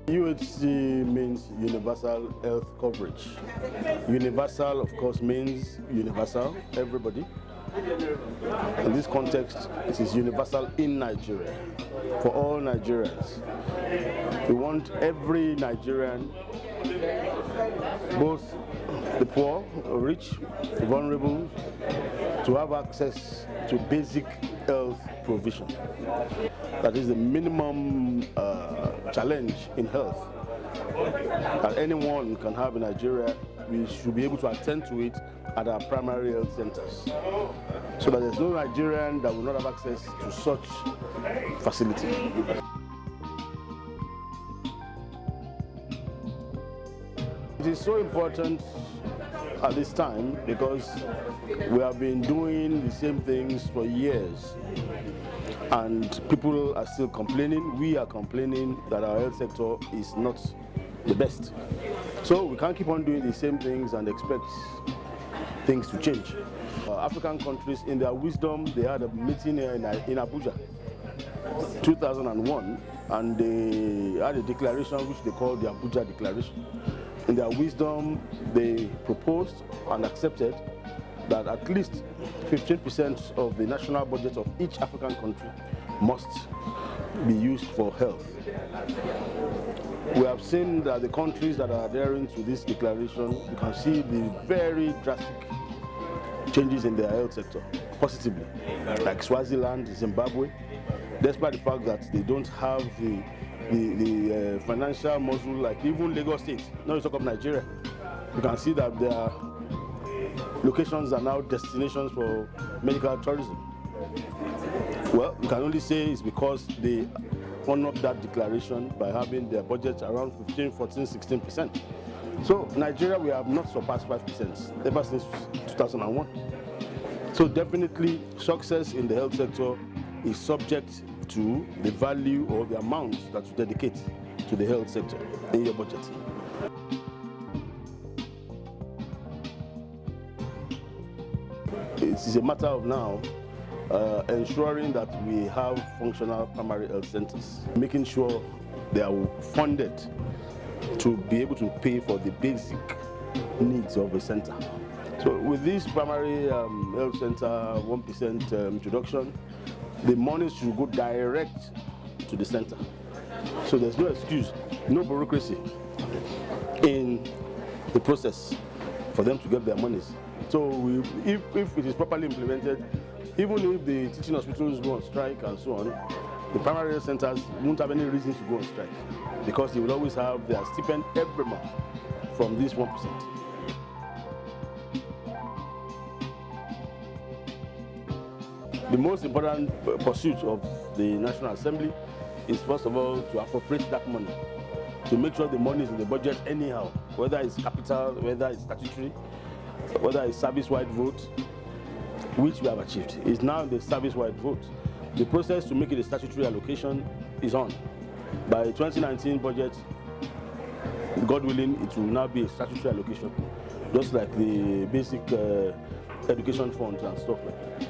UHC means universal health coverage. Universal, of course, means universal, everybody. In this context, it is universal in Nigeria, for all Nigerians. We want every Nigerian, both the poor, rich, vulnerable, to have access to basic health provision. That is the minimum challenge in health that anyone can have in Nigeria. We should be able to attend to it at our primary health centers, so that there's no Nigerian that will not have access to such facility. It is so important at this time because we have been doing the same things for years, and people are still complaining. We are complaining that our health sector is not the best. So we can't keep on doing the same things and expect things to change. African countries, in their wisdom, they had a meeting in Abuja, 2001, and they had a declaration which they called the Abuja Declaration. In their wisdom, they proposed and accepted that at least 15% of the national budget of each African country must be used for health. We have seen that the countries that are adhering to this declaration, you can see the very drastic changes in their health sector, positively, like Swaziland, Zimbabwe, despite the fact that they don't have the financial muscle like even Lagos State, not to talk of Nigeria. You can see that their locations are now destinations for medical tourism. Well, you can only say it's because they honored that declaration by having their budget around 15, 14, 16%. So Nigeria, we have not surpassed 5% ever since 2001. So definitely success in the health sector is subject to the value or the amount that you dedicate to the health sector in your budget. It is a matter of now ensuring that we have functional primary health centers, making sure they are funded to be able to pay for the basic needs of a center. So with this primary health center 1% introduction, the money should go direct to the center. So there's no excuse, no bureaucracy in the process for them to get their monies. So if it is properly implemented, even if the teaching hospitals go on strike and so on, the primary health centers won't have any reason to go on strike because they will always have their stipend every month from this 1%. The most important pursuit of the National Assembly is, first of all, to appropriate that money, to make sure the money is in the budget anyhow, whether it's capital, whether it's statutory, whether it's service-wide vote, which we have achieved. It's now the service-wide vote. The process to make it a statutory allocation is on. By 2019 budget, God willing, it will now be a statutory allocation, just like the basic education funds and stuff like that.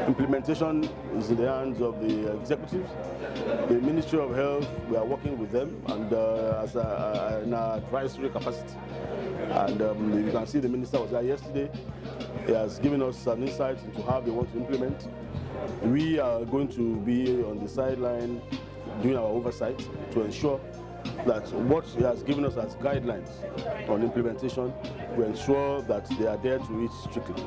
Implementation is in the hands of the executives. The Ministry of Health, we are working with them and as an advisory capacity. And you can see the minister was there yesterday. He has given us an insight into how they want to implement. We are going to be on the sideline doing our oversight to ensure that what he has given us as guidelines on implementation, we ensure that they are there to it strictly.